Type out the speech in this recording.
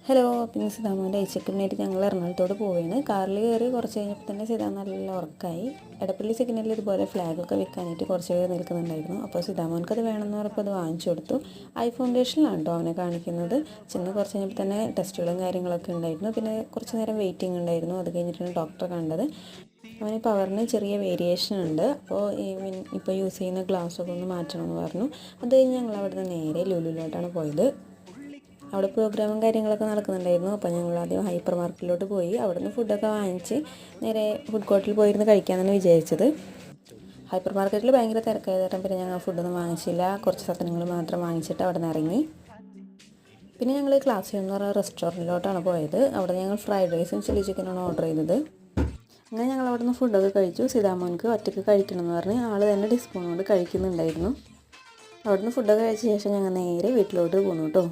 Hello, പിന്നെ സിതാമോൻ്റെ ഐച്ചക്കിനായിട്ട് ഞങ്ങൾ എറണാകുളത്തോട് പോവുകയാണ്. കാറിൽ കയറി കുറച്ച് കഴിഞ്ഞപ്പോൾ തന്നെ സിതാ നല്ല ഉറക്കമായി. എടപ്പള്ളി സിഗ്നലിൽ ഇതുപോലെ ഫ്ലാഗൊക്കെ വെക്കാനായിട്ട് കുറച്ച് പേര് നിൽക്കുന്നുണ്ടായിരുന്നു. അപ്പോൾ സിതാമോൻക്ക് അത് വേണമെന്ന് പറഞ്ഞപ്പോൾ അത് വാങ്ങിച്ചു കൊടുത്തു. ഐ ഫൗണ്ടേഷനിലാണ് കേട്ടോ അവനെ കാണിക്കുന്നത്. ചെന്ന് കുറച്ച് കഴിഞ്ഞപ്പോൾ തന്നെ ടെസ്റ്റുകളും കാര്യങ്ങളൊക്കെ ഉണ്ടായിരുന്നു. പിന്നെ കുറച്ച് നേരം വെയിറ്റിംഗ് ഉണ്ടായിരുന്നു. അത് കഴിഞ്ഞിട്ടാണ് ഡോക്ടറെ കണ്ടത്. അവന് പവറിന് ചെറിയ വേരിയേഷൻ ഉണ്ട്. അപ്പോൾ ഇപ്പോൾ യൂസ് ചെയ്യുന്ന ഗ്ലാസ്സൊക്കെ ഒന്ന് മാറ്റണമെന്ന് പറഞ്ഞു. അത് കഴിഞ്ഞ് ഞങ്ങൾ അവിടുന്ന് നേരെ ലുലുവിലോട്ടാണ് പോയത്. അവിടെ പ്രോഗ്രാമും കാര്യങ്ങളൊക്കെ നടക്കുന്നുണ്ടായിരുന്നു. അപ്പോൾ ഞങ്ങൾ ആദ്യം ഹൈപ്പർ മാർക്കറ്റിലോട്ട് പോയി. അവിടെ നിന്ന് ഫുഡൊക്കെ വാങ്ങിച്ച് നേരെ ഫുഡ് കോർട്ടിൽ പോയിരുന്ന് കഴിക്കാമെന്നാണ് വിചാരിച്ചത്. ഹൈപ്പർ മാർക്കറ്റിൽ ഭയങ്കര തിരക്കായ കാരണം പിന്നെ ഞങ്ങൾ ഫുഡൊന്നും വാങ്ങിച്ചില്ല. കുറച്ച് സാധനങ്ങൾ മാത്രം വാങ്ങിച്ചിട്ട് അവിടെ നിന്ന് ഇറങ്ങി. പിന്നെ ഞങ്ങൾ ക്ലാസ്സിൽ എന്ന് പറഞ്ഞ റെസ്റ്റോറൻറ്റിലോട്ടാണ് പോയത്. അവിടെ ഞങ്ങൾ ഫ്രൈഡ് റൈസും ചില്ലി ചിക്കനാണ് ഓർഡർ ചെയ്തത്. അങ്ങനെ ഞങ്ങൾ അവിടെ നിന്ന് ഫുഡൊക്കെ കഴിച്ചു. സിതാമോൻക്ക് ഒറ്റയ്ക്ക് കഴിക്കണമെന്ന് പറഞ്ഞ് ആൾ തന്നെ ഡിസ്പൂൺ കൊണ്ട് കഴിക്കുന്നുണ്ടായിരുന്നു. അവിടെ നിന്ന് ഫുഡൊക്കെ കഴിച്ച ശേഷം ഞങ്ങൾ നേരെ വീട്ടിലോട്ട് പോന്നു കേട്ടോ.